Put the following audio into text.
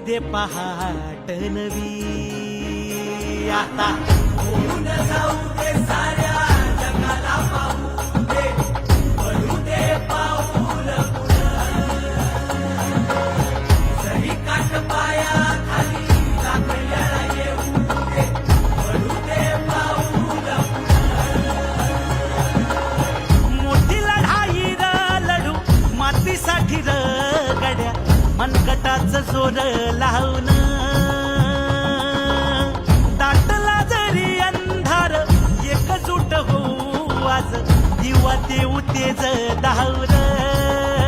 दे पहाट नवी आता होऊन जाऊ दे साऱ्या जगाला पाहू दे पडू दे पाऊल जरी काट पाया खाली लागल्याला येऊ दे पडू दे पाऊल मोठी लढाई र लढू मातीसाठी र गड्या मनगटाचं जोर लावून दाटला जरी अंधार एकजूट होऊ आज दिवा देऊ तेज धावलं